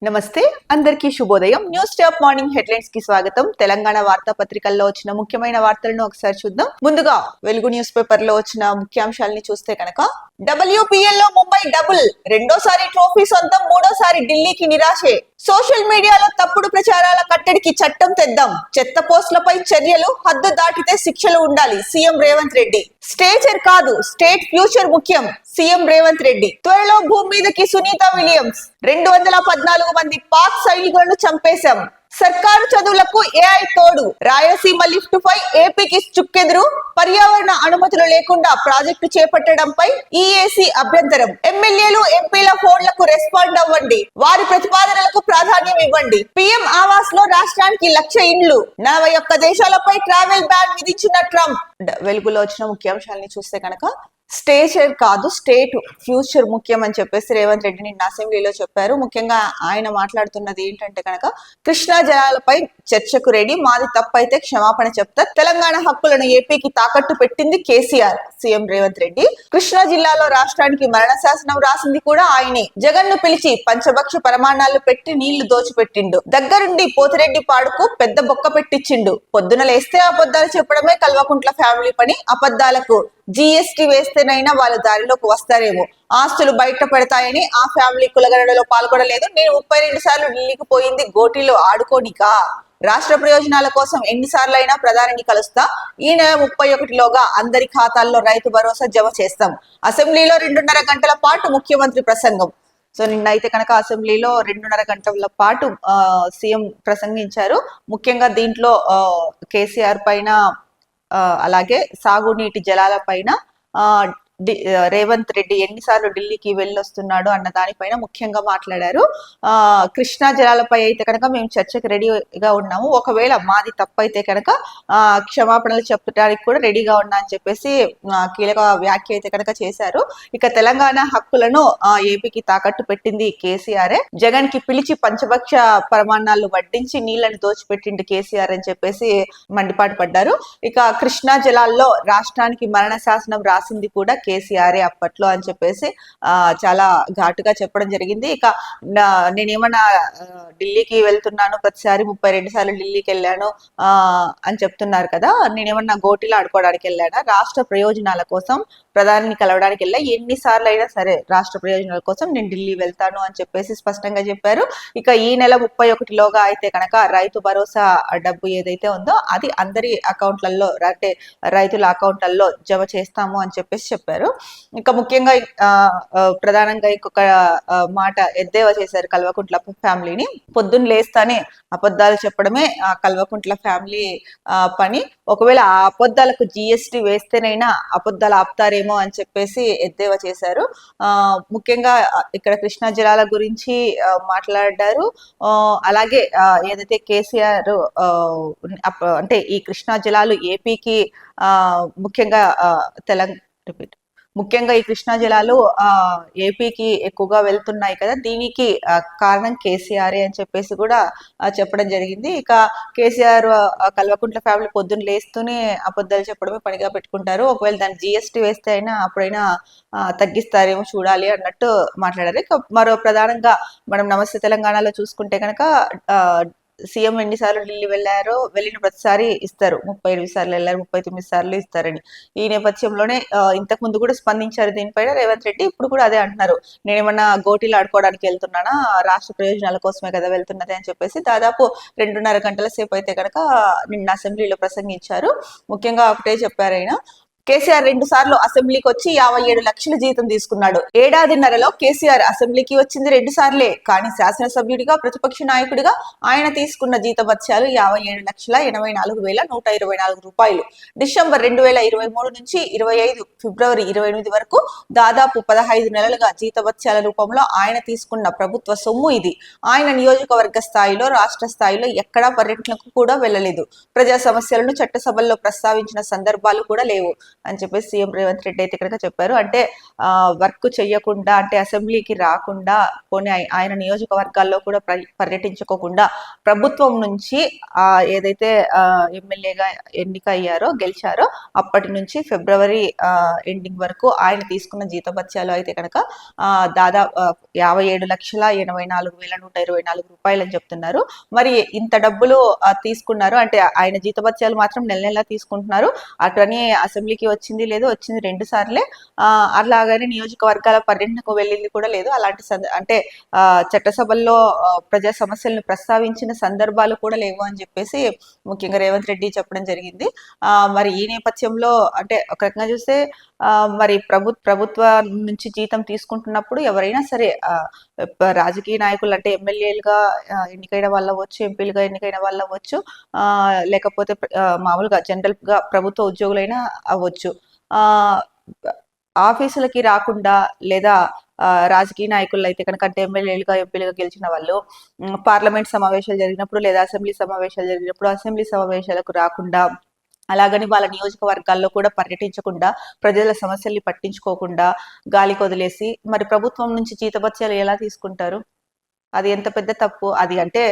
నమస్తే అందరికీ శుభోదయం. న్యూస్ టాప్ మార్నింగ్ హెడ్లైన్స్ కి స్వాగతం. తెలంగాణ వార్తా పత్రికల్లో వచ్చిన ముఖ్యమైన వార్తలను ఒకసారి చూద్దాం. ముందుగా వెలుగు న్యూస్ పేపర్ లో వచ్చిన ముఖ్యాంశాలని చూస్తే కనుక WPL లో ముంబై డబుల్, రెండోసారి ట్రోఫీ సొంతం, మూడోసారి ఢిల్లీకి నిరాశే. సోషల్ మీడియాలో తప్పుడు ప్రచారాల కట్టడికి చట్టం తెద్దాం, చెత్త పోస్టులపై చర్యలు, హద్దు దాటితే శిక్షలు ఉండాలి, సీఎం రేవంత్ రెడ్డి. స్టేచర్ కాదు, స్టేట్ ఫ్యూచర్ ముఖ్యం, సీఎం రేవంత్ రెడ్డి. త్వరలో భూమి మీదకి సునీత విలియమ్స్. 214 మంది పాక్ సైనికులను చంపేశాం. సర్కారు చదువులకు ఏఐ తోడు, రాయలసీమ లిఫ్ట్ పై ఏపీకి చుక్కెదురు, పర్యావరణ అనుమతులు లేకుండా ప్రాజెక్టు చేపట్టడంపై ఈఏసీ అభ్యంతరం. ఎమ్మెల్యేలు ఎంపీల ఫోన్లకు రెస్పాండ్ అవ్వండి, వారి ప్రతిపాదనలకు ప్రాధాన్యం ఇవ్వండి. పీఎం ఆవాస్ లో రాష్ట్రానికి 1,00,000 ఇండ్లు. 41 దేశాలపై ట్రావెల్ బ్యాన్ విధించిన ట్రంప్. వెలుగులో వచ్చిన ముఖ్యాంశాలని చూస్తే కనుక స్టేచర్ కాదు, స్టేట్ ఫ్యూచర్ ముఖ్యం అని చెప్పేసి రేవంత్ రెడ్డి నిన్న అసెంబ్లీలో చెప్పారు. ముఖ్యంగా ఆయన మాట్లాడుతున్నది ఏంటంటే కనుక కృష్ణా జలాలపై చర్చకు రెడీ, మాది తప్పైతే క్షమాపణ చెప్తా, తెలంగాణ హక్కులను ఏపీకి తాకట్టు పెట్టింది కేసీఆర్, సీఎం రేవంత్ రెడ్డి. కృష్ణా జిల్లాలో రాష్ట్రానికి మరణ శాసనం రాసింది కూడా ఆయనే. జగన్ ను పిలిచి పంచభక్ష పరమాణాలు పెట్టి నీళ్లు దోచిపెట్టిండు. దగ్గరుండి పోతిరెడ్డి పాడుకు పెద్ద బొక్క పెట్టించిండు. పొద్దున లేస్తే అబద్ధాలు చెప్పడమే కల్వకుంట్ల ఫ్యామిలీ పని. అబద్ధాలకు జీఎస్టీ వేస్తేనైనా వాళ్ళ దారిలోకి వస్తారేమో. ఆస్తులు బయట పెడతాయని ఆ ఫ్యామిలీ కులగణలో పాల్గొనలేదు. నేను 32 సార్లు ఢిల్లీకి పోయింది గోటీలో ఆడుకోనికా. రాష్ట్ర ప్రయోజనాల కోసం ఎన్నిసార్లు అయినా ప్రధానిని కలుస్తా. ఈ నెల 31లోగా అందరి ఖాతాల్లో రైతు భరోసా జమ చేస్తాం. అసెంబ్లీలో 2.5 గంటల పాటు ముఖ్యమంత్రి ప్రసంగం. సో నిన్న అయితే కనుక అసెంబ్లీలో 2.5 గంటల పాటు సీఎం ప్రసంగించారు. ముఖ్యంగా దీంట్లో కేసీఆర్ పైన, అలాగే సాగునీటి జలాల పైన రేవంత్ రెడ్డి ఎన్నిసార్లు ఢిల్లీకి వెళ్ళొస్తున్నాడు అన్న దానిపైన ముఖ్యంగా మాట్లాడారు. కృష్ణా జలాలపై అయితే కనుక మేము చర్చకు రెడీగా ఉన్నాము, ఒకవేళ మాది తప్పైతే కనుక క్షమాపణలు చెప్పడానికి కూడా రెడీగా ఉన్నా అని చెప్పేసి కీలక వ్యాఖ్య అయితే కనుక చేశారు. ఇక తెలంగాణ హక్కులను ఏపీకి తాకట్టు పెట్టింది కేసీఆరే. జగన్ కి పిలిచి పంచభక్ష ప్రమాణాలు వడ్డించి నీళ్లను దోచిపెట్టింది కేసీఆర్ అని చెప్పేసి మండిపాటు పడ్డారు. ఇక కృష్ణా జలాల్లో రాష్ట్రానికి మరణ శాసనం రాసింది కూడా కేసీఆర్ అప్పట్లో అని చెప్పేసి చాలా ఘాటుగా చెప్పడం జరిగింది. ఇక నేనేమన్నా ఢిల్లీకి వెళ్తున్నాను, ప్రతిసారి 32 సార్లు ఢిల్లీకి వెళ్ళాను అని చెప్తున్నారు కదా, నేనేమన్నా గోటీలో ఆడుకోవడానికి వెళ్ళానా? రాష్ట్ర ప్రయోజనాల కోసం ప్రధానిని కలవడానికి వెళ్ళా, ఎన్నిసార్లు అయినా సరే రాష్ట్ర ప్రయోజనాల కోసం నేను ఢిల్లీ వెళ్తాను అని చెప్పేసి స్పష్టంగా చెప్పారు. ఇక ఈ నెల 31లోగా అయితే కనుక రైతు భరోసా డబ్బు ఏదైతే ఉందో అది అందరి అకౌంట్లలో, అంటే రైతుల అకౌంట్లలో జమ చేస్తాము అని చెప్పేసి చెప్పారు. ఇంకా ముఖ్యంగా ప్రధానంగా ఇంకొక మాట ఎద్దేవా చేశారు కల్వకుంట్ల ఫ్యామిలీని. పొద్దున్న లేస్తానే అబద్ధాలు చెప్పడమే కల్వకుంట్ల ఫ్యామిలీ పని, ఒకవేళ ఆ అబద్ధాలకు జీఎస్టీ వేస్తేనైనా అబద్ధాలు ఆపుతారేమో అని చెప్పేసి ఎద్దేవా చేశారు. ముఖ్యంగా ఇక్కడ కృష్ణా జలాల గురించి మాట్లాడారు. అలాగే ఏదైతే కేసీఆర్ అంటే ఈ కృష్ణా జలాలు ఏపీకి ముఖ్యంగా ముఖ్యంగా ఈ కృష్ణా జలాలు ఏపీకి ఎక్కువగా వెళ్తున్నాయి కదా, దీనికి కారణం కేసీఆర్ అని చెప్పేసి కూడా చెప్పడం జరిగింది. ఇక కేసీఆర్ కల్వకుంట్ల ఫ్యామిలీ పొద్దున్న లేస్తూనే అబద్ధాలు చెప్పడమే పనిగా పెట్టుకుంటారు, ఒకవేళ దాన్ని జీఎస్టీ వేస్తే అయినా అప్పుడైనా తగ్గిస్తారేమో చూడాలి అన్నట్టు మాట్లాడారు. ఇక మరో ప్రధానంగా మనం నమస్తే తెలంగాణలో చూసుకుంటే కనుక సీఎం ఎన్నిసార్లు ఢిల్లీ వెళ్ళారో, వెళ్ళిన ప్రతిసారి ఇస్తారు, 38 సార్లు వెళ్ళారు, 39 సార్లు ఇస్తారని. ఈ నేపథ్యంలోనే ఇంతకు ముందు కూడా స్పందించారు దీనిపైన రేవంత్ రెడ్డి. ఇప్పుడు కూడా అదే అంటున్నారు, నేనేమన్నా గోటీలు ఆడుకోవడానికి వెళ్తున్నానా, రాష్ట్ర ప్రయోజనాల కోసమే కదా వెళ్తున్నది అని చెప్పేసి దాదాపు 2.5 గంటల సేపు అయితే కనుక నిన్న అసెంబ్లీలో ప్రసంగించారు. ముఖ్యంగా ఒకటే చెప్పారు ఆయన, కేసీఆర్ 2 సార్లు అసెంబ్లీకి వచ్చి 57 లక్షల జీతం తీసుకున్నాడు. ఏడాదిన్నరలో కేసీఆర్ అసెంబ్లీకి వచ్చింది 2 సార్లే, కానీ శాసనసభ్యుడిగా ప్రతిపక్ష నాయకుడిగా ఆయన తీసుకున్న జీతభత్యాలు 57,84,124 రూపాయలు. డిసెంబర్ 2023 నుంచి 25 ఫిబ్రవరి 28 వరకు దాదాపు 15 నెలలుగా జీతభత్యాల రూపంలో ఆయన తీసుకున్న ప్రభుత్వ సొమ్ము ఇది. ఆయన నియోజకవర్గ స్థాయిలో, రాష్ట్ర స్థాయిలో ఎక్కడా పర్యటనకు కూడా వెళ్ళలేదు. ప్రజా సమస్యలను చట్టసభల్లో ప్రస్తావించిన సందర్భాలు కూడా లేవు. అని చెప్పేసి సీఎం రేవంత్ రెడ్డి అయితే కనుక చెప్పారు. అంటే వర్క్ చెయ్యకుండా, అంటే అసెంబ్లీకి రాకుండా, పోనీ ఆయన నియోజకవర్గాల్లో కూడా పర్యటించుకోకుండా ప్రభుత్వం నుంచి ఏదైతే ఎమ్మెల్యేగా ఎన్నిక అయ్యారో, గెలిచారో అప్పటి నుంచి ఫిబ్రవరి ఎండింగ్ వరకు ఆయన తీసుకున్న జీతభత్యాలు అయితే కనుక దాదాపు 57,84,124 రూపాయలు అని చెప్తున్నారు. మరి ఇంత డబ్బులు తీసుకున్నారు అంటే ఆయన జీతభత్యాలు మాత్రం నెల నెలా తీసుకుంటున్నారు. అటని అసెంబ్లీకి వచ్చింది లేదు, వచ్చింది 2 సార్లే. అలాగని నియోజకవర్గాల పర్యటనకు వెళ్ళింది కూడా లేదు. అలాంటి అంటే చట్టసభల్లో ప్రజా సమస్యలను ప్రస్తావించిన సందర్భాలు కూడా లేవు అని చెప్పేసి ముఖ్యంగా రేవంత్ రెడ్డి చెప్పడం జరిగింది. మరి ఈ నేపథ్యంలో అంటే ఒక రకంగా చూస్తే మరి ప్రభుత్వ నుంచి జీతం తీసుకుంటున్నప్పుడు ఎవరైనా సరే రాజకీయ నాయకులు అంటే ఎమ్మెల్యేలుగా ఎన్నికైన వాళ్ళు అవ్వచ్చు, ఎంపీలుగా ఎన్నికైన వాళ్ళు అవ్వచ్చు, లేకపోతే మామూలుగా జనరల్ గా ప్రభుత్వ ఉద్యోగులైనా అవ్వచ్చు, ఆఫీసులకి రాకుండా లేదా రాజకీయ నాయకులు అయితే కనుక అంటే ఎమ్మెల్యేలుగా ఎంపీలుగా గెలిచిన వాళ్ళు పార్లమెంట్ సమావేశాలు జరిగినప్పుడు లేదా అసెంబ్లీ సమావేశాలు జరిగినప్పుడు అసెంబ్లీ సమావేశాలకు రాకుండా, అలాగని వాళ్ళ నియోజకవర్గాల్లో కూడా పర్యటించకుండా, ప్రజల సమస్యల్ని పట్టించుకోకుండా గాలికి వదిలేసి మరి ప్రభుత్వం నుంచి జీతభత్యాలు ఎలా తీసుకుంటారు? అది ఎంత పెద్ద తప్పు అది. అంటే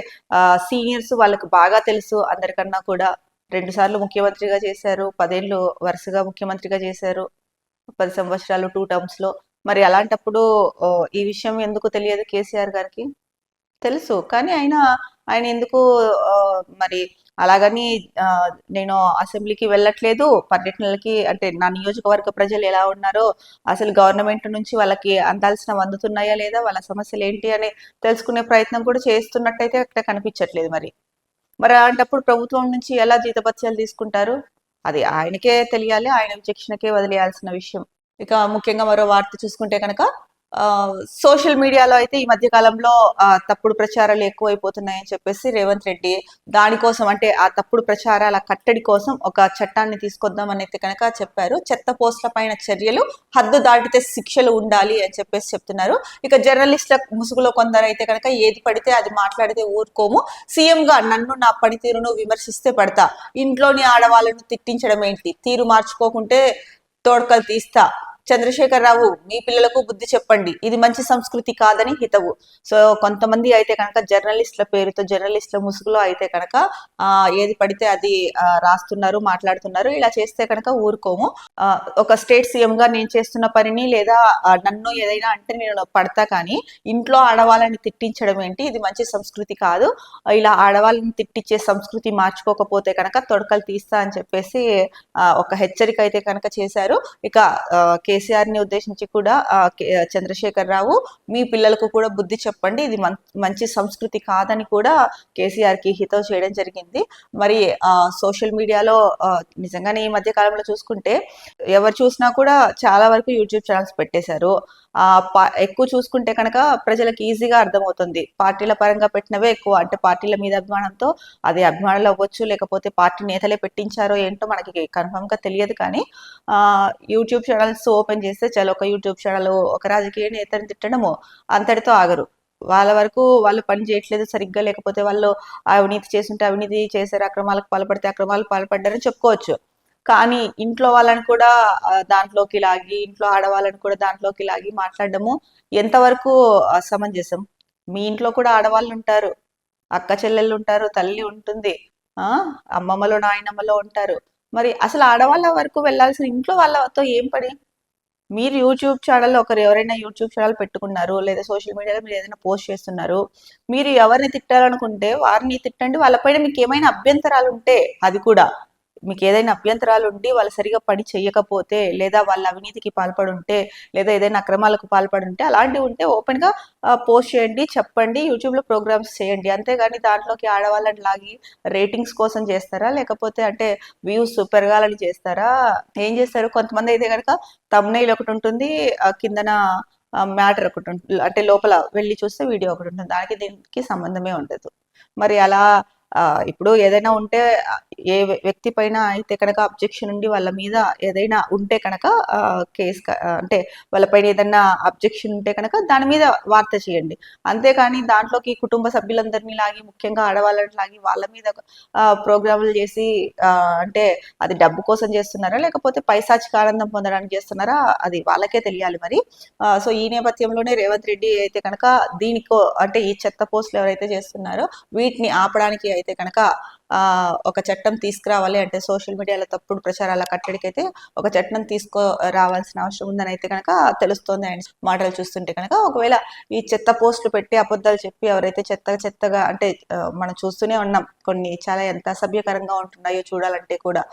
సీనియర్స్ వాళ్ళకి బాగా తెలుసు. అందరికన్నా కూడా 2 సార్లు ముఖ్యమంత్రిగా చేశారు, 10 ఏళ్ళు వరుసగా ముఖ్యమంత్రిగా చేశారు, 10 సంవత్సరాలు 2 టర్మ్స్ లో. మరి అలాంటప్పుడు ఈ విషయం ఎందుకు తెలియదు కేసీఆర్ గారికి? తెలుసు. కానీ ఆయన ఎందుకు మరి అలాగని నేను అసెంబ్లీకి వెళ్ళట్లేదు, పర్యటనలకి అంటే నా నియోజకవర్గ ప్రజలు ఎలా ఉన్నారో, అసలు గవర్నమెంట్ నుంచి వాళ్ళకి అందాల్సినవి అందుతున్నాయా లేదా, వాళ్ళ సమస్యలు ఏంటి అని తెలుసుకునే ప్రయత్నం కూడా చేస్తున్నట్టయితే అక్కడ కనిపించట్లేదు. మరి అలాంటప్పుడు ప్రభుత్వం నుంచి ఎలా జీతభత్యాలు తీసుకుంటారు? అది ఆయనకే తెలియాలి, ఆయన విచక్షణకే వదిలేయాల్సిన విషయం. ఇక ముఖ్యంగా మరో వార్త చూసుకుంటే కనుక సోషల్ మీడియాలో అయితే ఈ మధ్య కాలంలో తప్పుడు ప్రచారాలు ఎక్కువైపోతున్నాయని చెప్పేసి రేవంత్ రెడ్డి దానికోసం అంటే ఆ తప్పుడు ప్రచారాల కట్టడి కోసం ఒక చట్టాన్ని తీసుకొద్దామని అయితే కనుక చెప్పారు. చెత్త పోస్టుల పైన చర్యలు, హద్దు దాటితే శిక్షలు ఉండాలి అని చెప్పేసి చెప్తున్నారు. ఇక జర్నలిస్టుల ముసుగులో కొందరు అయితే కనుక ఏది పడితే అది మాట్లాడితే ఊరుకోము, సీఎం గా నన్ను నా పనితీరును విమర్శిస్తే పడతా, ఇంట్లోని ఆడవాళ్ళను తిట్టించడం ఏంటి, తీరు మార్చుకోకుంటే తోడ్కలు తీస్తా, చంద్రశేఖరరావు మీ పిల్లలకు బుద్ధి చెప్పండి, ఇది మంచి సంస్కృతి కాదని హితవు. సో కొంతమంది అయితే కనుక జర్నలిస్టుల పేరుతో, జర్నలిస్టుల ముసుగులో అయితే కనుక ఏది పడితే అది రాస్తున్నారు, మాట్లాడుతున్నారు. ఇలా చేస్తే కనుక ఊరుకోము. ఒక స్టేట్ సీఎం గా నేను చేస్తున్న పనిని లేదా నన్ను ఏదైనా అంటే నేను పడతా, కానీ ఇంట్లో ఆడవాళ్ళని తిట్టించడం ఏంటి, ఇది మంచి సంస్కృతి కాదు, ఇలా ఆడవాళ్ళని తిట్టించే సంస్కృతి మార్చుకోకపోతే కనుక తొడకలు తీస్తా అని చెప్పేసి ఒక హెచ్చరిక అయితే కనుక చేశారు. ఇక కేసీఆర్ ని ఉద్దేశించి కూడా చంద్రశేఖరరావు మీ పిల్లలకు కూడా బుద్ధి చెప్పండి, ఇది మంచి సంస్కృతి కాదని కూడా కేసీఆర్ కి హితవు చేయడం జరిగింది. మరి సోషల్ మీడియాలో నిజంగానే ఈ మధ్య కాలంలో చూసుకుంటే ఎవరు చూసినా కూడా చాలా వరకు యూట్యూబ్ ఛానల్స్ పెట్టేశారు. ఎక్కువ చూసుకుంటే కనుక ప్రజలకు ఈజీగా అర్థమవుతుంది. పార్టీల పరంగా పెట్టినవే ఎక్కువ, అంటే పార్టీల మీద అభిమానంతో, అది అభిమానులు అవ్వచ్చు లేకపోతే పార్టీ నేతలే పెట్టించారో ఏంటో మనకి కన్ఫర్మ్ గా తెలియదు. కానీ యూట్యూబ్ ఛానల్స్ ఓపెన్ చేస్తే చాలా ఒక యూట్యూబ్ ఛానల్ ఒక రాజకీయ నేతని తిట్టడము అంతటితో ఆగరు. వాళ్ళ వరకు వాళ్ళు పని చేయట్లేదు సరిగ్గా, లేకపోతే వాళ్ళు అవినీతి చేస్తుంటే అవినీతి చేశారు, అక్రమాలకు పాల్పడితే అక్రమాలకు పాల్పడ్డారని చెప్పుకోవచ్చు. కానీ ఇంట్లో వాళ్ళని కూడా దాంట్లోకి లాగి, ఇంట్లో ఆడవాళ్ళని కూడా దాంట్లోకి లాగి మాట్లాడడము ఎంతవరకు సమంజసం? మీ ఇంట్లో కూడా ఆడవాళ్ళు ఉంటారు, అక్క చెల్లెళ్ళు ఉంటారు, తల్లి ఉంటుంది, అమ్మమ్మలో నాయనమ్మలో ఉంటారు. మరి అసలు ఆడవాళ్ళ వరకు వెళ్ళాల్సిన ఇంట్లో వాళ్ళతో ఏం పని? మీరు యూట్యూబ్ ఛానల్లో ఎవరైనా యూట్యూబ్ ఛానల్ పెట్టుకున్నారు లేదా సోషల్ మీడియాలో మీరు ఏదైనా పోస్ట్ చేస్తున్నారు, మీరు ఎవరిని తిట్టాలనుకుంటే వారిని తిట్టండి. వాళ్ళపైన మీకు ఏమైనా అభ్యంతరాలు ఉంటే, అది కూడా మీకు ఏదైనా అభ్యంతరాలు ఉండి వాళ్ళు సరిగా పని చెయ్యకపోతే, లేదా వాళ్ళ అవినీతికి పాల్పడి ఉంటే, లేదా ఏదైనా అక్రమాలకు పాల్పడి ఉంటే, అలాంటివి ఉంటే ఓపెన్ గా పోస్ట్ చేయండి, చెప్పండి, యూట్యూబ్ లో ప్రోగ్రామ్స్ చేయండి. అంతేగాని దాంట్లోకి ఆడవాళ్ళని లాగి రేటింగ్స్ కోసం చేస్తారా, లేకపోతే అంటే వ్యూస్ పెరగాలని చేస్తారా, ఏం చేస్తారు? కొంతమంది అయితే కనుక థంబ్నెయిల్ ఒకటి ఉంటుంది, కిందన మ్యాటర్ ఒకటి ఉంటుంది, అంటే లోపల వెళ్ళి చూస్తే వీడియో ఒకటి ఉంటుంది, దానికి దీనికి సంబంధమే ఉండదు. మరి అలా ఇప్పుడు ఏదైనా ఉంటే ఏ వ్యక్తి పైన అయితే కనుక అబ్జెక్షన్ ఉండి వాళ్ళ మీద ఏదైనా ఉంటే కనుక కేసు అంటే వాళ్ళపైన ఏదైనా అబ్జెక్షన్ ఉంటే కనుక దాని మీద వార్త చేయండి. అంతేకాని దాంట్లోకి కుటుంబ సభ్యులందరినీ లాగి, ముఖ్యంగా ఆడవాళ్ళని లాగి వాళ్ళ మీద ప్రోగ్రాములు చేసి అంటే అది డబ్బు కోసం చేస్తున్నారా లేకపోతే పైశాచిక ఆనందం పొందడానికి చేస్తున్నారా అది వాళ్ళకే తెలియాలి మరి. సో ఈ నేపథ్యంలోనే రేవంత్ రెడ్డి అయితే కనుక దీనికో అంటే ఈ చెత్త పోస్టులు ఎవరైతే చేస్తున్నారో వీటిని ఆపడానికి అయితే కనుక ఒక చట్టం తీసుకురావాలి, అంటే సోషల్ మీడియాలో తప్పుడు ప్రచారాల కట్టడికి అయితే ఒక చట్టం రావాల్సిన అవసరం ఉందని అయితే కనుక తెలుస్తోంది ఆయన మాటలు చూస్తుంటే కనుక. ఒకవేళ ఈ చెత్త పోస్టులు పెట్టి అబద్ధాలు చెప్పి ఎవరైతే చెత్తగా అంటే మనం చూస్తూనే ఉన్నాం కొన్ని చాలా ఎంత అసభ్యకరంగా ఉంటున్నాయో చూడాలంటే కూడా,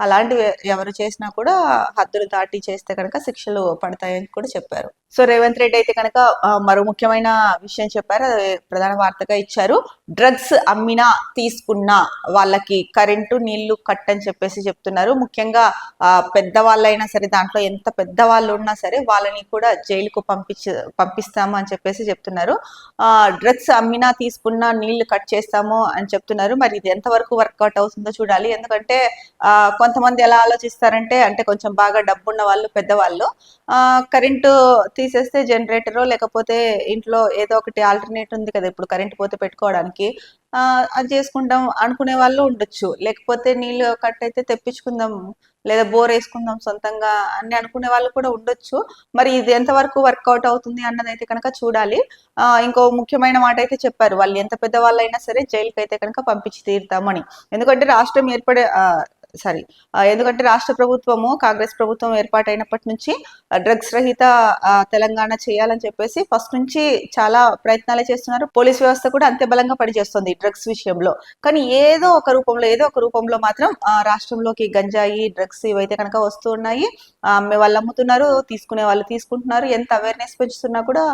అలాంటివి ఎవరు చేసినా కూడా హద్దులు దాటి చేస్తే కనుక శిక్షలు పడతాయని కూడా చెప్పారు. సో రేవంత్ రెడ్డి అయితే కనుక మరో ముఖ్యమైన విషయం చెప్పారు, ప్రధాన వార్తగా ఇచ్చారు. డ్రగ్స్ అమ్మినా తీసుకున్నా వాళ్ళకి కరెంటు నీళ్లు కట్ అని చెప్పేసి చెప్తున్నారు. ముఖ్యంగా పెద్దవాళ్ళైనా సరే, దాంట్లో ఎంత పెద్దవాళ్ళు ఉన్నా సరే వాళ్ళని కూడా జైలుకు పంపిస్తాము అని చెప్పేసి చెప్తున్నారు. డ్రగ్స్ అమ్మినా తీసుకున్నా నీళ్లు కట్ చేస్తాము అని చెప్తున్నారు. మరి ఇది ఎంతవరకు వర్కౌట్ అవుతుందో చూడాలి. ఎందుకంటే కొంతమంది ఎలా ఆలోచిస్తారంటే, అంటే కొంచెం బాగా డబ్బున్న వాళ్ళు, పెద్దవాళ్ళు కరెంటు తీసేస్తే జనరేటరో లేకపోతే ఇంట్లో ఏదో ఒకటి ఆల్టర్నేట్ ఉంది కదా ఇప్పుడు కరెంట్ పోతే పెట్టుకోవడానికి, అది చేసుకుంటాం అనుకునే వాళ్ళు ఉండొచ్చు. లేకపోతే నీళ్ళు కట్ అయితే తెప్పించుకుందాం లేదా బోర్ వేసుకుందాం సొంతంగా అని అనుకునే వాళ్ళు కూడా ఉండొచ్చు. మరి ఇది ఎంతవరకు వర్కౌట్ అవుతుంది అన్నదైతే కనుక చూడాలి. ఇంకో ముఖ్యమైన మాట అయితే చెప్పారు, వాళ్ళు ఎంత పెద్దవాళ్ళైనా సరే జైలుకి అయితే కనుక పంపించి తీరుతామని. ఎందుకంటే రాష్ట్రం ఎందుకంటే రాష్ట్ర ప్రభుత్వము, కాంగ్రెస్ ప్రభుత్వం ఏర్పాటైనప్పటి నుంచి డ్రగ్స్ రహిత తెలంగాణ చేయాలని చెప్పేసి ఫస్ట్ నుంచి చాలా ప్రయత్నాలే చేస్తున్నారు. పోలీస్ వ్యవస్థ కూడా అంతే బలంగా పనిచేస్తుంది డ్రగ్స్ విషయంలో. కానీ ఏదో ఒక రూపంలో మాత్రం రాష్ట్రంలోకి గంజాయి, డ్రగ్స్ ఇవైతే కనుక వస్తూ ఉన్నాయి. అమ్మే వాళ్ళు అమ్ముతున్నారు, తీసుకునే వాళ్ళు తీసుకుంటున్నారు. ఎంత అవేర్నెస్ పెంచుతున్నా కూడా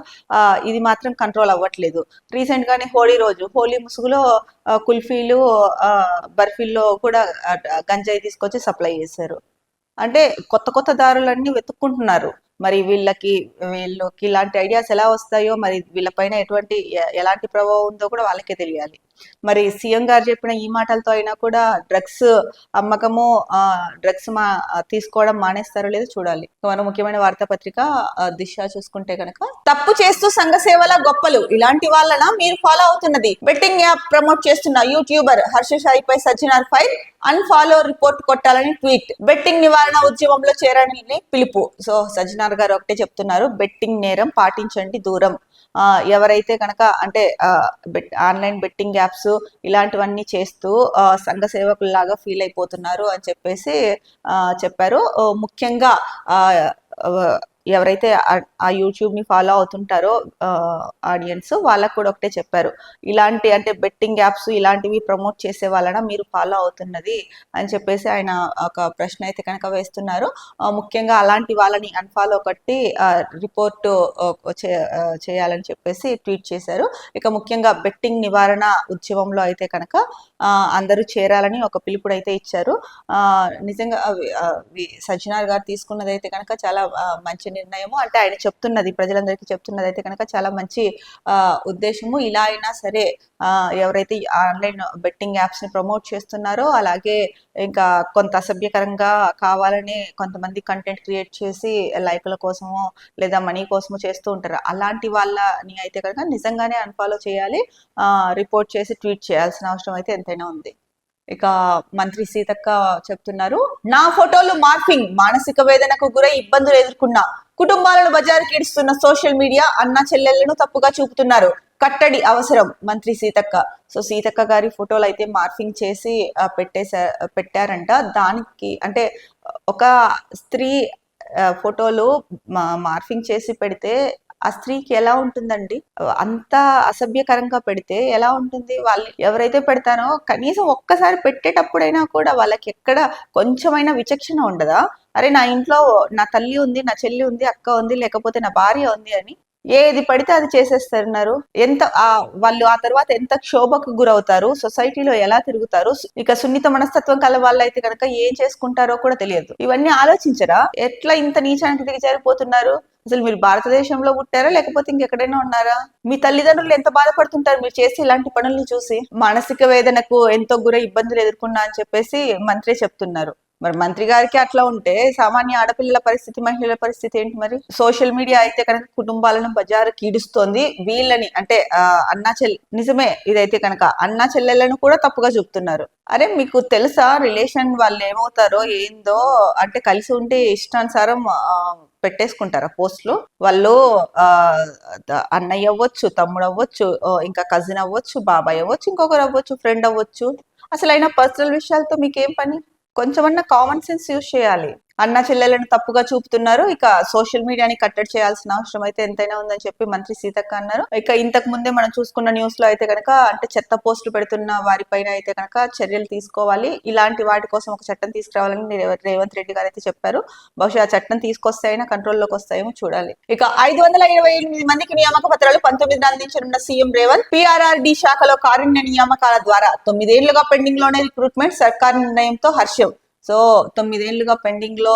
ఇది మాత్రం కంట్రోల్ అవ్వట్లేదు. రీసెంట్ గానే హోలీ ముసుగులో కుల్ఫీలు, బర్ఫీల్లో కూడా గంజాయి తీసుకొచ్చి సప్లై చేశారు. అంటే కొత్త దారులన్నీ వెతుక్కుంటున్నారు. మరి వీళ్ళకి ఇలాంటి ఐడియాస్ ఎలా వస్తాయో, మరి వీళ్ళపైన ఎలాంటి ప్రభావం ఉందో కూడా వాళ్ళకే తెలియాలి. మరి సీఎం గారు చెప్పిన ఈ మాటలతో అయినా కూడా డ్రగ్స్ అమ్మకము, డ్రగ్స్ తీసుకోవడం మానేస్తారో లేదో చూడాలి. మన ముఖ్యమైన వార్తాపత్రిక దిశ చూసుకుంటే కనుక, తప్పు చేస్తూ సంఘ సేవల గొప్పలు ఇలాంటి వాళ్ళన మీరు ఫాలో అవుతున్నది. బెట్టింగ్ యాప్ ప్రమోట్ చేస్తున్న యూట్యూబర్ హర్ష సాయిపై సజ్జనార్ ఫైల్, అన్ఫాలో రిపోర్ట్ కొట్టాలని ట్వీట్. బెట్టింగ్ నివారణ ఉద్యమంలో చేరాలని పిలుపు. సో సజ్జనార్ గారు ఒకటే చెప్తున్నారు, బెట్టింగ్ నేరం, పాటించండి దూరం. ఎవరైతే కనుక అంటే ఆన్లైన్ బెట్టింగ్ యాప్స్ ఇలాంటివన్నీ చేస్తూ సంఘ సేవకుల్లాగా ఫీల్ అయిపోతున్నారు అని చెప్పేసి చెప్పారు. ముఖ్యంగా ఎవరైతే ఆ యూట్యూబ్ ని ఫాలో అవుతుంటారో ఆడియన్స్, వాళ్ళకు కూడా ఒకటే చెప్పారు, ఇలాంటి అంటే బెట్టింగ్ యాప్స్ ఇలాంటివి ప్రమోట్ చేసే వాళ్ళన మీరు ఫాలో అవుతున్నది అని చెప్పేసి ఆయన ఒక ప్రశ్న అయితే కనుక వేస్తున్నారు. ముఖ్యంగా అలాంటి వాళ్ళని అన్ఫాలో కొట్టి రిపోర్ట్ చేయాలని చెప్పేసి ట్వీట్ చేశారు. ఇక ముఖ్యంగా బెట్టింగ్ నివారణ ఉద్యమంలో అయితే కనుక అందరూ చేరాలని ఒక పిలుపుడు అయితే ఇచ్చారు. నిజంగా సజ్జనార్ గారు తీసుకున్నది అయితే కనుక చాలా మంచి నిర్ణయము. అంటే ఆయన చెప్తున్నది, ప్రజలందరికీ చెప్తున్నది అయితే కనుక చాలా మంచి ఉద్దేశము. ఇలా అయినా సరే ఎవరైతే ఆన్లైన్ బెట్టింగ్ యాప్స్ ని ప్రమోట్ చేస్తున్నారో, అలాగే ఇంకా కొంత అసభ్యకరంగా కావాలని కొంతమంది కంటెంట్ క్రియేట్ చేసి లైక్ల కోసమో లేదా మనీ కోసమో చేస్తూ ఉంటారు. అలాంటి వాళ్ళని అయితే కనుక నిజంగానే అన్ఫాలో చేయాలి, రిపోర్ట్ చేసి ట్వీట్ చేయాల్సిన అవసరం అయితే ఎంతైనా ఉంది. ఇక మంత్రి సీతక్క చెప్తున్నారు, నా ఫోటోలు మార్ఫింగ్, మానసిక వేదనకు గురై ఇబ్బందులు ఎదుర్కొన్న కుటుంబాలను బజారుకి ఇడుస్తున్న సోషల్ మీడియా అన్న చెల్లెళ్లను తప్పుగా చూపుతున్నారు, కట్టడి అవసరం. మంత్రి సీతక్క. సో సీతక్క గారి ఫోటోలు అయితే మార్ఫింగ్ చేసి పెట్టారంట. దానికి అంటే ఒక స్త్రీ ఫోటోలు మార్ఫింగ్ చేసి పెడితే ఆ స్త్రీకి ఎలా ఉంటుందండి? అంత అసభ్యకరంగా పెడితే ఎలా ఉంటుంది? వాళ్ళు ఎవరైతే పెడతారో కనీసం ఒక్కసారి పెట్టేటప్పుడైనా కూడా వాళ్ళకి ఎక్కడ కొంచెమైనా విచక్షణ ఉండదా? అరే నా ఇంట్లో నా తల్లి ఉంది, నా చెల్లి ఉంది, అక్క ఉంది, లేకపోతే నా భార్య ఉంది అని ఏది పడితే అది చేసేస్తున్నారు. ఎంత వాళ్ళు ఆ తర్వాత ఎంత క్షోభకు గురవుతారు, సొసైటీలో ఎలా తిరుగుతారు, ఇక సున్నిత మనస్తత్వం కల వాళ్ళైతే కనుక ఏం చేసుకుంటారో కూడా తెలియదు. ఇవన్నీ ఆలోచించరా? ఎట్లా ఇంత నీచానికి దిగజారిపోతున్నారు? అసలు మీరు భారతదేశంలో పుట్టారా లేకపోతే ఇంకెక్కడైనా ఉన్నారా? మీ తల్లిదండ్రులు ఎంత బాధపడుతుంటారు మీరు చేసి ఇలాంటి పనుల్ని చూసి. మానసిక వేదనకు ఎంతో గురై ఇబ్బందులు ఎదుర్కొన్నా అని చెప్పేసి మంత్రి చెప్తున్నారు. మరి మంత్రి గారికి అట్లా ఉంటే సామాన్య ఆడపిల్లల పరిస్థితి, మహిళల పరిస్థితి ఏంటి? మరి సోషల్ మీడియా అయితే కనుక కుటుంబాలను బజారు కీడుస్తోంది. వీళ్ళని అంటే అన్నా నిజమే ఇదైతే కనుక అన్నా చెల్లెలను కూడా తప్పుగా చూపుతున్నారు. అరే మీకు తెలుసా రిలేషన్ వాళ్ళు ఏమవుతారో ఏందో? అంటే కలిసి ఉంటే ఇష్టానుసారం పెట్టేసుకుంటారా పోస్టులు? వాళ్ళు అన్నయ్య అవ్వచ్చు, తమ్ముడు అవ్వచ్చు, ఇంకా కజిన్ అవ్వచ్చు, బాబాయ్ అవ్వచ్చు, ఇంకొకరు అవ్వచ్చు, ఫ్రెండ్ అవ్వచ్చు. అసలు అయినా పర్సనల్ విషయాలతో మీకేం పని? కొంచెమన్నా కామన్ సెన్స్ యూజ్ చేయాలి. అన్న చెల్లెలను తప్పుగా చూపుతున్నారు. ఇక సోషల్ మీడియాని కట్టడి చేయాల్సిన అవసరం అయితే ఎంతైనా ఉందని చెప్పి మంత్రి సీతక్క అన్నారు. ఇక ఇంతకు ముందే మనం చూసుకున్న న్యూస్ లో అయితే కనుక అంటే చెత్త పోస్టులు పెడుతున్న వారిపైన అయితే కనుక చర్యలు తీసుకోవాలి, ఇలాంటి వాటి కోసం ఒక చట్టం తీసుకురావాలని రేవంత్ రెడ్డి గారు అయితే చెప్పారు. బహుశా ఆ చట్టం తీసుకొస్తే అయినా కంట్రోల్లోకి వస్తాయేమో చూడాలి. ఇక 528 మందికి నియామక పత్రాలు 19 అందించనున్న సీఎం రేవంత్. పిఆర్ఆర్డి శాఖలో కారుణ్య నియామకాల ద్వారా 9 ఏళ్లుగా పెండింగ్ లోనే రిక్రూట్మెంట్, సర్కార్ నిర్ణయంతో హర్షం. సో 9 ఏళ్లుగా పెండింగ్ లో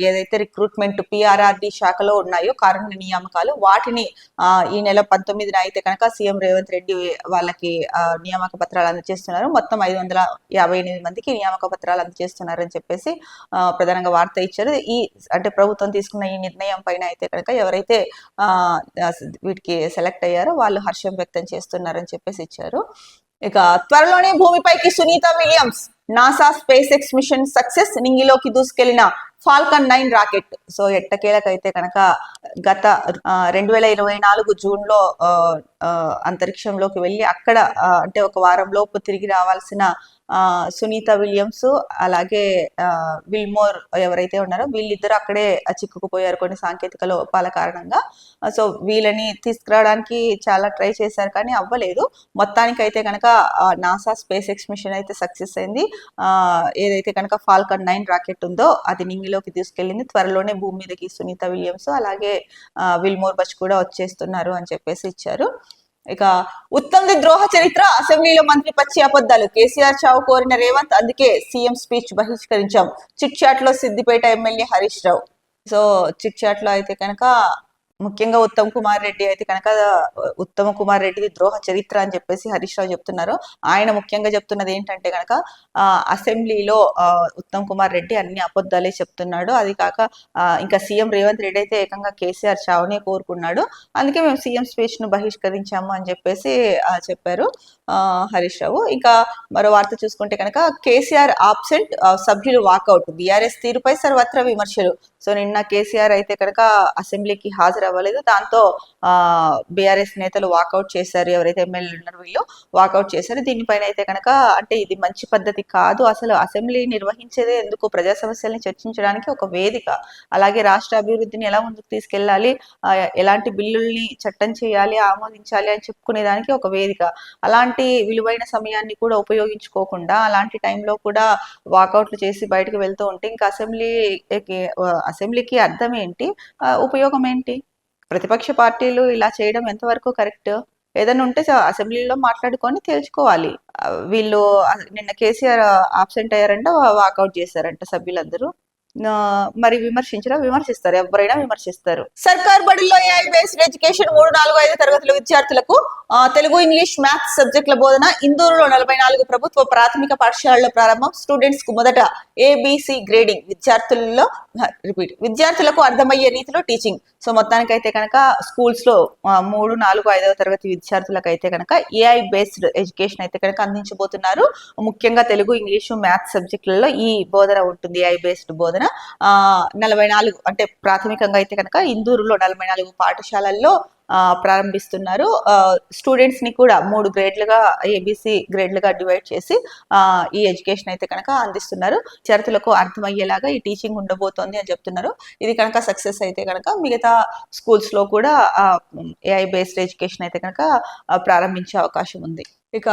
ఏదైతే రిక్రూట్మెంట్ పిఆర్ఆర్డి శాఖలో ఉన్నాయో కారుణ్య నియామకాలు, వాటిని ఈ నెల 19న అయితే కనుక సీఎం రేవంత్ రెడ్డి వాళ్ళకి నియామక పత్రాలు అందజేస్తున్నారు. మొత్తం 558 మందికి నియామక పత్రాలు అందజేస్తున్నారని చెప్పేసి ప్రధానంగా వార్త ఇచ్చారు. ఈ అంటే ప్రభుత్వం తీసుకున్న ఈ నిర్ణయం పైన అయితే కనుక ఎవరైతే వీటికి సెలెక్ట్ అయ్యారో వాళ్ళు హర్షం వ్యక్తం చేస్తున్నారని చెప్పేసి ఇచ్చారు. ఇక త్వరలోనే భూమిపైకి Sunita Williams. NASA SpaceX mission success. నింగిలోకి దూసుకెళ్లిన ఫాల్కన్ 9 రాకెట్. సో ఎట్టకేలకైతే కనుక గత 2024 జూన్ లో అంతరిక్షంలోకి వెళ్ళి అక్కడ అంటే ఒక వారం లోపు తిరిగి రావాల్సిన సునీత విలియమ్స్ అలాగే విల్మోర్ ఎవరైతే ఉన్నారో వీళ్ళిద్దరు అక్కడే చిక్కుకుపోయారు కొన్ని సాంకేతిక లోపాల కారణంగా. సో వీళ్ళని తీసుకురావడానికి చాలా ట్రై చేశారు కానీ అవ్వలేదు. మొత్తానికి అయితే కనుక నాసా స్పేస్ ఎక్స్ మిషన్ అయితే సక్సెస్ అయింది. ఏదైతే కనుక ఫాల్కన్ 9 రాకెట్ ఉందో అది నింగిలోకి తీసుకెళ్ళింది. త్వరలోనే భూమి మీదకి సునీత విలియమ్స్ అలాగే విల్మోర్ బచ్ కూడా వచ్చేస్తున్నారు అని చెప్పేసి ఇచ్చారు. ఇక ఉత్తమ్ది ద్రోహ చరిత్ర. అసెంబ్లీలో మంత్రి పచ్చి అబద్ధాలు. కేసీఆర్ చావు కోరిన రేవంత్, అందుకే సీఎం స్పీచ్ బహిష్కరించాం. చిట్ చాట్ లో Siddipet MLA Harish Rao. So chit chat లో అయితే కనుక ముఖ్యంగా ఉత్తమ్ కుమార్ రెడ్డి అయితే కనుక ఉత్తమ్ కుమార్ రెడ్డిది ద్రోహ చరిత్ర అని చెప్పేసి హరీష్ రావు చెప్తున్నారు. ఆయన ముఖ్యంగా చెప్తున్నది ఏంటంటే కనుక అసెంబ్లీలో ఉత్తమ్ కుమార్ రెడ్డి అన్ని అబద్ధాలే చెప్తున్నాడు. అది కాక ఇంకా సీఎం రేవంత్ రెడ్డి అయితే ఏకంగా కేసీఆర్ చావునే కోరుకున్నాడు. అందుకే మేము సీఎం స్పీచ్ ను బహిష్కరించాము అని చెప్పేసి చెప్పారు హరీష్ రావు. ఇంకా మరో వార్త చూసుకుంటే కనుక కేసీఆర్ ఆబ్సెంట్, సభ్యులు వాకౌట్. బీఆర్ఎస్ తీరుపై సర్వత్రా విమర్శలు. సో నిన్న కేసీఆర్ అయితే కనుక అసెంబ్లీకి హాజరవ్వలేదు. దాంతో బీఆర్ఎస్ నేతలు వాకౌట్ చేశారు. ఎవరైతే ఎమ్మెల్యేలు ఉన్నారో వీళ్ళు వాకౌట్ చేశారు. దీనిపైన అయితే కనుక అంటే ఇది మంచి పద్ధతి కాదు. అసలు అసెంబ్లీ నిర్వహించేదే ఎందుకు? ప్రజా సమస్యల్ని చర్చించడానికి ఒక వేదిక. అలాగే రాష్ట్ర అభివృద్ధిని ఎలా ముందుకు తీసుకెళ్లాలి, ఎలాంటి బిల్లుల్ని చట్టం చేయాలి, ఆమోదించాలి అని చెప్పుకునే దానికి ఒక వేదిక. అలాంటి విలువైన సమయాన్ని కూడా ఉపయోగించుకోకుండా అలాంటి టైంలో కూడా వాకౌట్లు చేసి బయటకు వెళ్తూ ఉంటే ఇంకా అసెంబ్లీకి అర్థం ఏంటి, ఉపయోగం ఏంటి? ప్రతిపక్ష పార్టీలు ఇలా చేయడం ఎంతవరకు కరెక్ట్? ఏదైనా ఉంటే అసెంబ్లీలో మాట్లాడుకొని తేల్చుకోవాలి. వీళ్ళు నిన్న కేసీఆర్ ఆబ్సెంట్ అయ్యారంట, వాకౌట్ చేశారంట సభ్యులందరూ. మరి విమర్శిస్తారు, ఎవరైనా విమర్శిస్తారు. సర్కార్ బడుల్లో ఏఐ బేస్డ్ ఎడ్యుకేషన్ 3, 4, 5 తరగతుల విద్యార్థులకు తెలుగు, ఇంగ్లీష్, మ్యాథ్స్ సబ్జెక్టుల బోధన. ఇందూరులో 44 ప్రభుత్వ ప్రాథమిక పాఠశాలల్లో ప్రారంభం. స్టూడెంట్స్ కు మొదట ఏబిసి గ్రేడింగ్. విద్యార్థులకు అర్థమయ్యే రీతిలో టీచింగ్. సో మొత్తానికైతే కనుక స్కూల్స్ లో 3, 4, 5వ తరగతి విద్యార్థులకు అయితే కనుక ఏఐ బేస్డ్ ఎడ్యుకేషన్ అయితే కనుక అందించబోతున్నారు. ముఖ్యంగా తెలుగు, ఇంగ్లీషు, మ్యాథ్స్ సబ్జెక్టులలో ఈ బోధన ఉంటుంది, ఏఐ బేస్డ్ బోధన. 44 అంటే ప్రాథమికంగా అయితే కనుక ఇందూరులో 44 పాఠశాలల్లో ప్రారంభిస్తున్నారు. స్టూడెంట్స్ ని కూడా 3 గ్రేడ్లుగా ఏబిసి గ్రేడ్లుగా డివైడ్ చేసి ఈ ఎడ్యుకేషన్ అయితే కనుక అందిస్తున్నారు. విద్యార్థులకు అర్థమయ్యేలాగా ఈ టీచింగ్ ఉండబోతోంది అని చెప్తున్నారు. ఇది కనుక సక్సెస్ అయితే కనుక మిగతా స్కూల్స్ లో కూడా ఏఐ బేస్డ్ ఎడ్యుకేషన్ అయితే కనుక ప్రారంభించే అవకాశం ఉంది. ఇక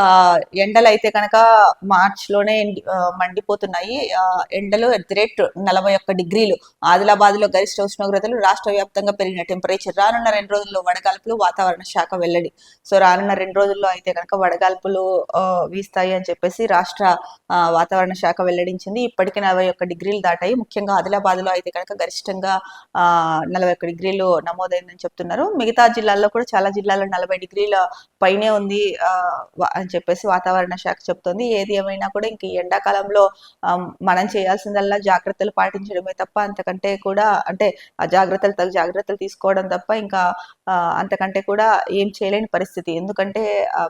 ఎండలు అయితే కనుక మార్చ్ లోనే మండిపోతున్నాయి. ఎండలు ఎట్ రేట్ 41 డిగ్రీలు. ఆదిలాబాద్ లో గరిష్ట ఉష్ణోగ్రతలు, రాష్ట్ర వ్యాప్తంగా పెరిగిన టెంపరేచర్. రానున్న 2 రోజుల్లో వడగాల్పులు, వాతావరణ శాఖ వెల్లడి. సో రానున్న 2 రోజుల్లో అయితే కనుక వడగాల్పులు వీస్తాయి అని చెప్పేసి రాష్ట్ర వాతావరణ శాఖ వెల్లడించింది. ఇప్పటికే 41 డిగ్రీలు దాటాయి. ముఖ్యంగా ఆదిలాబాద్ లో అయితే కనుక గరిష్టంగా 41 డిగ్రీలు నమోదైందని చెప్తున్నారు. మిగతా జిల్లాల్లో కూడా చాలా జిల్లాల్లో 40 డిగ్రీల పైనే ఉంది అని చెప్పేసి వాతావరణ శాఖ చెప్తుంది. ఏది ఏమైనా కూడా ఇంక ఈ ఎండాకాలంలో మనం చేయాల్సిందల్లా జాగ్రత్తలు పాటించడమే తప్ప అంతకంటే కూడా, అంటే ఆ జాగ్రత్తలు తీసుకోవడం తప్ప ఇంకా అంతకంటే కూడా ఏం చేయలేని పరిస్థితి. ఎందుకంటే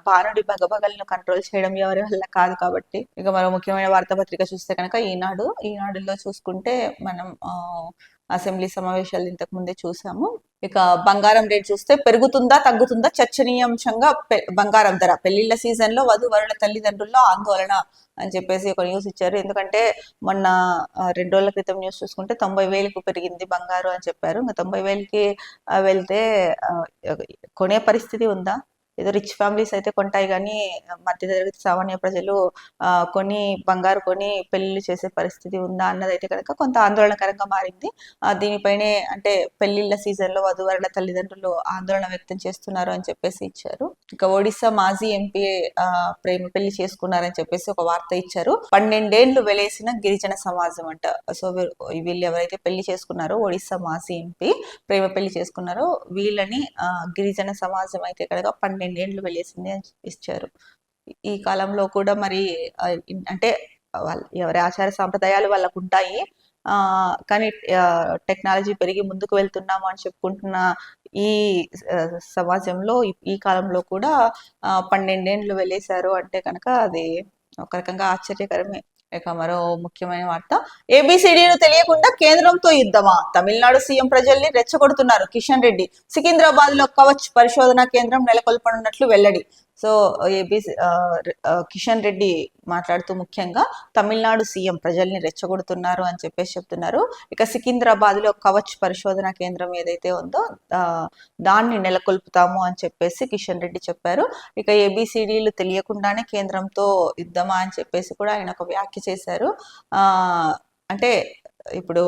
భానుడి బగబగలను కంట్రోల్ చేయడం ఎవరి వల్ల కాదు కాబట్టి. ఇక మరో ముఖ్యమైన వార్తాపత్రిక చూస్తే కనుక ఈనాడులో చూసుకుంటే మనం అసెంబ్లీ సమావేశాలు ఇంతకు ముందే చూసాము. ఇక బంగారం రేట్ చూస్తే పెరుగుతుందా తగ్గుతుందా చర్చనీయాంశంగా బంగారం ధర. పెళ్లిళ్ల సీజన్ లో వధువరుల తల్లిదండ్రుల్లో ఆందోళన అని చెప్పేసి ఒక న్యూస్ ఇచ్చారు. ఎందుకంటే మొన్న 2 రోజుల క్రితం న్యూస్ చూసుకుంటే 90,000కు పెరిగింది బంగారు అని చెప్పారు. ఇంకా 90,000కి వెళ్తే కొనే పరిస్థితి ఉందా? ఏదో రిచ్ ఫ్యామిలీస్ అయితే కొంటాయి, కానీ మధ్యతరగతి సామాన్య ప్రజలు బంగారు కొని పెళ్లిళ్ళు చేసే పరిస్థితి ఉందా అన్నది అయితే కనుక కొంత ఆందోళనకరంగా మారింది. దీనిపైనే అంటే పెళ్లిళ్ల సీజన్ లో వధువరుల తల్లిదండ్రులు ఆందోళన వ్యక్తం చేస్తున్నారు అని చెప్పేసి ఇచ్చారు. ఇక ఒడిశా మాజీ ఎంపీ ప్రేమ పెళ్లి చేసుకున్నారని చెప్పేసి ఒక వార్త ఇచ్చారు. 12 ఏళ్లు వెలేసిన గిరిజన సమాజం అంట. సో వీళ్ళు ఎవరైతే పెళ్లి చేసుకున్నారో ఒడిశా మాజీ ఎంపీ ప్రేమ పెళ్లి చేసుకున్నారో వీళ్ళని గిరిజన సమాజం అయితే కనుక 12 ఏళ్లు వెళ్ళేసింది అని ఇచ్చారు. ఈ కాలంలో కూడా మరి అంటే ఎవరి ఆచార సాంప్రదాయాలు వాళ్ళకు ఉంటాయి. కానీ టెక్నాలజీ పెరిగి ముందుకు వెళ్తున్నాము అని చెప్పుకుంటున్న ఈ సమాజంలో ఈ కాలంలో కూడా 12 ఏళ్లు వెళ్ళేశారు అంటే కనుక అది ఒక రకంగా ఆశ్చర్యకరమే. ఇక మరో ముఖ్యమైన వార్త, ఏబిసిడీలు తెలియకుండా కేంద్రంతో యుద్ధమా? తమిళనాడు సీఎం ప్రజల్ని రెచ్చగొడుతున్నారు కిషన్ రెడ్డి. సికింద్రాబాద్ లో కవచ్ పరిశోధనా కేంద్రం నెలకొల్పనున్నట్లు వెల్లడి. సో కిషన్ రెడ్డి మాట్లాడుతూ ముఖ్యంగా తమిళనాడు సీఎం ప్రజల్ని రెచ్చగొడుతున్నారు అని చెప్పేసి చెప్తున్నారు. ఇక సికింద్రాబాద్ లో కవచ్ పరిశోధన కేంద్రం ఏదైతే ఉందో దాన్ని నెలకొల్పుతాము అని చెప్పేసి కిషన్ రెడ్డి చెప్పారు. ఇక ఏబిసిడీలు తెలియకుండానే కేంద్రంతో యుద్ధమా అని చెప్పేసి కూడా ఆయన ఒక వ్యాఖ్య చేశారు. అంటే ఇప్పుడు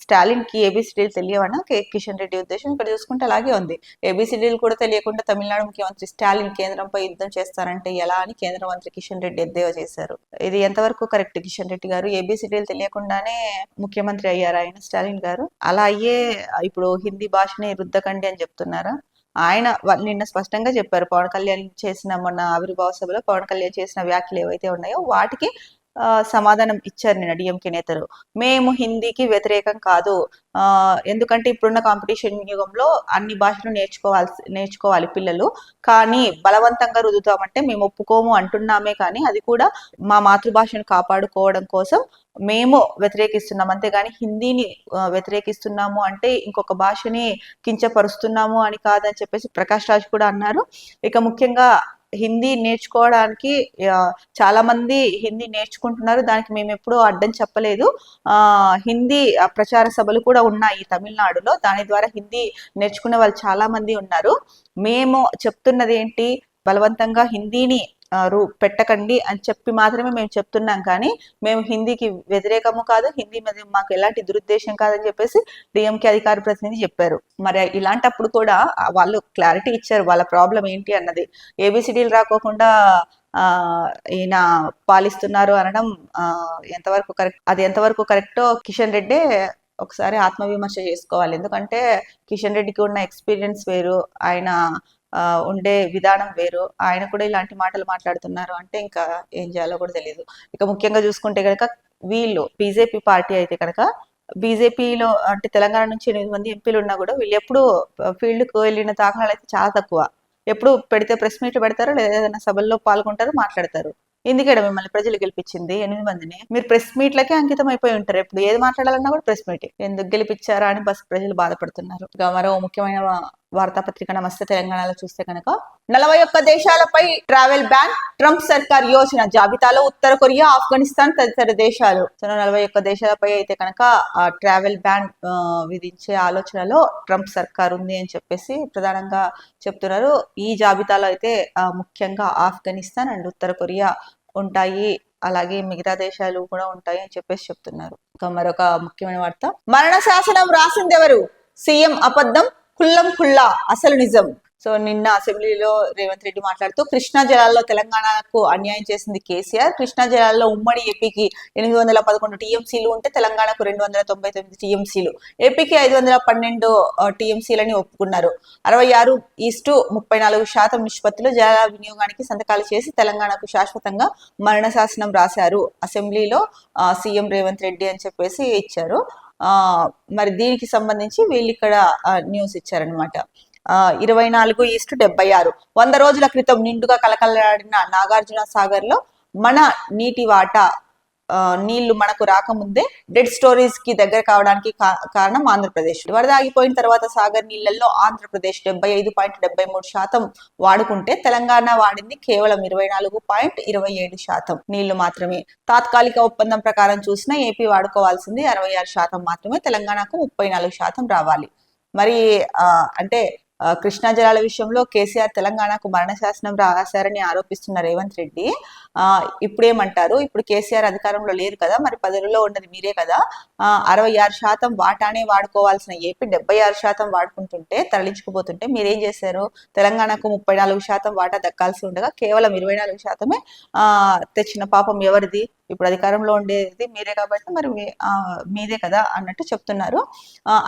స్టాలిన్ కి ఏబిసిడీలు తెలియవనా కిషన్ రెడ్డి ఉద్దేశం. ఇక్కడ చూసుకుంటే అలాగే ఉంది. ఏబిసిడీలు కూడా తెలియకుండా తమిళనాడు ముఖ్యమంత్రి స్టాలిన్ కేంద్రంపై యుద్ధం చేస్తారంటే ఎలా అని కేంద్ర మంత్రి కిషన్ రెడ్డి ఎద్దేవా చేశారు. ఇది ఎంతవరకు కరెక్ట్? కిషన్ రెడ్డి గారు ఏబిసిడీలు తెలియకుండానే ముఖ్యమంత్రి అయ్యారు ఆయన స్టాలిన్ గారు. అలా అయ్యే ఇప్పుడు హిందీ భాషని రుద్దకండి అని చెప్తున్నారా? ఆయన నిన్న స్పష్టంగా చెప్పారు. పవన్ కళ్యాణ్ చేసిన మొన్న ఆవిర్భావ సభలో పవన్ కళ్యాణ్ చేసిన వ్యాఖ్యలు ఏవైతే ఉన్నాయో వాటికి సమాధానం ఇచ్చారు నిన్న డిఎంకే నేతలు. మేము హిందీకి వ్యతిరేకం కాదు, ఎందుకంటే ఇప్పుడున్న కాంపిటీషన్ యుగంలో అన్ని భాషలు నేర్చుకోవాలి పిల్లలు, కానీ బలవంతంగా రుద్దుతామంటే మేము ఒప్పుకోము అంటున్నామే, కానీ అది కూడా మా మాతృభాషను కాపాడుకోవడం కోసం మేము వ్యతిరేకిస్తున్నాం, అంతేగాని హిందీని వ్యతిరేకిస్తున్నాము అంటే ఇంకొక భాషని కించపరుస్తున్నాము అని కాదని చెప్పేసి ప్రకాష్ రాజ్ కూడా అన్నారు. ఇక ముఖ్యంగా హిందీ నేర్చుకోవడానికి చాలా మంది హిందీ నేర్చుకుంటున్నారు, దానికి మేము ఎప్పుడూ అడ్డం చెప్పలేదు. హిందీ ప్రచార సభలు కూడా ఉన్నాయి తమిళనాడులో, దాని ద్వారా హిందీ నేర్చుకునే వాళ్ళు చాలా మంది ఉన్నారు. మేము చెప్తున్నది ఏంటి, బలవంతంగా హిందీని పెట్టకండి అని చెప్పి మాత్రమే మేము చెప్తున్నాం, కానీ మేము హిందీకి వ్యతిరేకము కాదు, హిందీ మీద మాకు ఎలాంటి దురుద్దేశం కాదని చెప్పేసి డిఎంకే అధికార ప్రతినిధి చెప్పారు. మరి ఇలాంటప్పుడు కూడా వాళ్ళు క్లారిటీ ఇచ్చారు వాళ్ళ ప్రాబ్లం ఏంటి అన్నది. ఏబిసిడీలు రాకోకుండా ఈయన పాలిస్తున్నారు అనడం ఎంతవరకు కరెక్ట్, అది ఎంతవరకు కరెక్టో కిషన్ రెడ్డి ఒకసారి ఆత్మవిమర్శ చేసుకోవాలి. ఎందుకంటే కిషన్ రెడ్డికి ఉన్న ఎక్స్పీరియన్స్ వేరు, ఆయన ఉండే విధానం వేరు. ఆయన కూడా ఇలాంటి మాటలు మాట్లాడుతున్నారు అంటే ఇంకా ఏం చేయాలో కూడా తెలియదు. ఇక ముఖ్యంగా చూసుకుంటే కనుక వీళ్ళు బీజేపీ పార్టీ అయితే కనుక బీజేపీలో అంటే తెలంగాణ నుంచి 8 మంది ఎంపీలు ఉన్నా కూడా వీళ్ళు ఎప్పుడు ఫీల్డ్కు వెళ్ళిన దాఖలాలు అయితే చాలా తక్కువ. ఎప్పుడు పెడితే ప్రెస్ మీట్ పెడతారు, లేదా ఏదైనా సభల్లో పాల్గొంటారు, మాట్లాడతారు. ఎందుకంటే మిమ్మల్ని ప్రజలు గెలిపించింది 8 మందిని, మీరు ప్రెస్ మీట్లకే అంకితం అయిపోయి ఉంటారు. ఎప్పుడు ఏది మాట్లాడాలన్నా కూడా ప్రెస్ మీట్, ఎందుకు గెలిపించారా అని ప్రజలు బాధపడుతున్నారు. ఇక మరో ముఖ్యమైన వార్తాపత్రిక నమస్తే తెలంగాణలో చూస్తే కనుక 41 దేశాలపై ట్రావెల్ బ్యాన్, ట్రంప్ సర్కార్ యోజన జాబితాలో ఉత్తర కొరియా, ఆఫ్ఘనిస్తాన్ తదితర దేశాలు. 41 దేశాలపై అయితే కనుక ట్రావెల్ బ్యాన్ విధించే ఆలోచనలో ట్రంప్ సర్కార్ ఉంది అని చెప్పేసి ప్రధానంగా చెప్తున్నారు. ఈ జాబితాలో అయితే ముఖ్యంగా ఆఫ్ఘనిస్తాన్ అండ్ ఉత్తర కొరియా ఉంటాయి, అలాగే మిగతా దేశాలు కూడా ఉంటాయి అని చెప్పేసి చెప్తున్నారు. మరొక ముఖ్యమైన వార్త, మరణ శాసనం రాసిందెవరు? సీఎం అబద్ధం, కుల్లం కుల్లా అసలు నిజం. సో నిన్న అసెంబ్లీలో రేవంత్ రెడ్డి మాట్లాడుతూ కృష్ణా జలాల్లో తెలంగాణకు అన్యాయం చేసింది కేసీఆర్. కృష్ణా జలాల్లో ఉమ్మడి ఏపీకి 811 టీఎంసీలు ఉంటే తెలంగాణకు 299 టీఎంసీలు, ఏపీకి 512 టీఎంసీలని ఒప్పుకున్నారు. 66:34% నిష్పత్తిలో జలాల వినియోగానికి సంతకాలు చేసి తెలంగాణకు శాశ్వతంగా మరణ శాసనం రాశారు అసెంబ్లీలో సీఎం రేవంత్ రెడ్డి అని చెప్పేసి ఇచ్చారు. మరి దీనికి సంబంధించి వీళ్ళు ఇక్కడ న్యూస్ ఇచ్చారనమాట. 24:76. 100 రోజుల క్రితం నిండుగా కలకలాడిన నాగార్జున సాగర్ లో మన నీటి వాటా నీళ్లు మనకు రాకముందే డెడ్ స్టోరీస్ కి దగ్గర కావడానికి కారణం ఆంధ్రప్రదేశ్. వరద ఆగిపోయిన తర్వాత సాగర్ నీళ్లలో ఆంధ్రప్రదేశ్ 75.73% వాడుకుంటే తెలంగాణ వాడింది కేవలం 24.27% నీళ్లు మాత్రమే. తాత్కాలిక ఒప్పందం ప్రకారం చూసినా ఏపీ వాడుకోవాల్సింది 66% మాత్రమే, తెలంగాణకు 34% రావాలి. మరి అంటే కృష్ణా జలాల విషయంలో కేసీఆర్ తెలంగాణకు మరణ శాసనం రాశారని ఆరోపిస్తున్న రేవంత్ రెడ్డి ఇప్పుడేమంటారు? ఇప్పుడు కేసీఆర్ అధికారంలో లేరు కదా, మరి పదవిలో ఉన్నది మీరే కదా. 66% వాటానే వాడుకోవాల్సిన ఏపీ 76% వాడుకుంటుంటే తరలించుకుపోతుంటే మీరేం చేశారు? తెలంగాణకు 34% వాటా దక్కాల్సి ఉండగా కేవలం 24% తెచ్చిన పాపం ఎవరిది? ఇప్పుడు అధికారంలో ఉండేది మీరే కాబట్టి మరి మీదే కదా అన్నట్టు చెప్తున్నారు.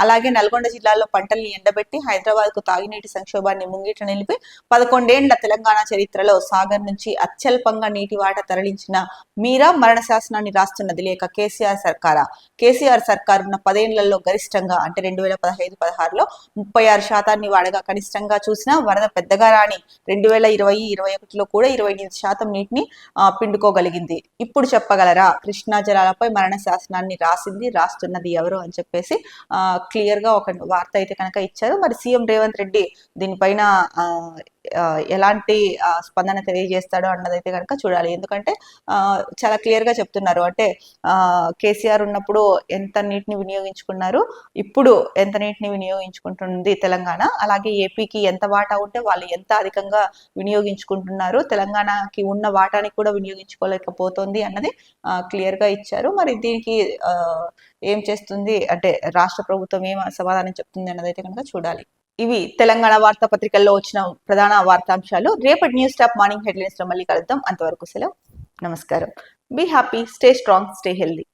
అలాగే నల్గొండ జిల్లాలో పంటల్ని ఎండబెట్టి హైదరాబాద్ కు తాగునీటి సంక్షోభాన్ని ముంగిట నిలిపి 11 ఏళ్ల తెలంగాణ చరిత్రలో సాగర్ నుంచి అత్యల్పంగా నీటి వాటా తరలించిన మీరా మరణ శాసనాన్ని రాస్తున్నది లేక కేసీఆర్ సర్కారా? కేసీఆర్ సర్కార్ ఉన్న 10 ఏళ్లలో గరిష్టంగా అంటే 2015-16లో 36% వాడగా కనిష్టంగా చూసినా వరద పెద్దగా రాని 2020-21లో కూడా 28% నీటిని పిండుకోగలిగింది. ఇప్పుడు చెప్పగలరా కృష్ణా జలాలపై మరణ శాసనాన్ని రాస్తున్నది ఎవరు అని చెప్పేసి క్లియర్ గా ఒక వార్త అయితే కనుక ఇచ్చారు. మరి సీఎం రేవంత్ రెడ్డి దీనిపైన ఎలాంటి స్పందన తెలియజేస్తాడో అన్నదైతే కనుక చూడాలి. ఎందుకంటే చాలా క్లియర్ గా చెప్తున్నారు, అంటే కేసీఆర్ ఉన్నప్పుడు ఎంత నీటిని వినియోగించుకున్నారు, ఇప్పుడు ఎంత నీటిని వినియోగించుకుంటుంది తెలంగాణ, అలాగే ఏపీకి ఎంత వాటా ఉంటే వాళ్ళు ఎంత అధికంగా వినియోగించుకుంటున్నారు, తెలంగాణకి ఉన్న వాటాని కూడా వినియోగించుకోలేకపోతుంది అన్నది క్లియర్ గా ఇచ్చారు. మరి దీనికి ఏం చేస్తుంది అంటే రాష్ట్ర ప్రభుత్వం ఏం సమాధానం చెప్తుంది అన్నదైతే కనుక చూడాలి. ఇవి తెలంగాణ వార్తాపత్రికల్లో వచ్చిన ప్రధాన వార్తాంశాలు. రేపటి న్యూస్ టాప్ మార్నింగ్ హెడ్లైన్స్ లో మళ్ళీ కలుద్దాం. అంతవరకు సెలవు, నమస్కారం. Be happy, stay strong, stay healthy.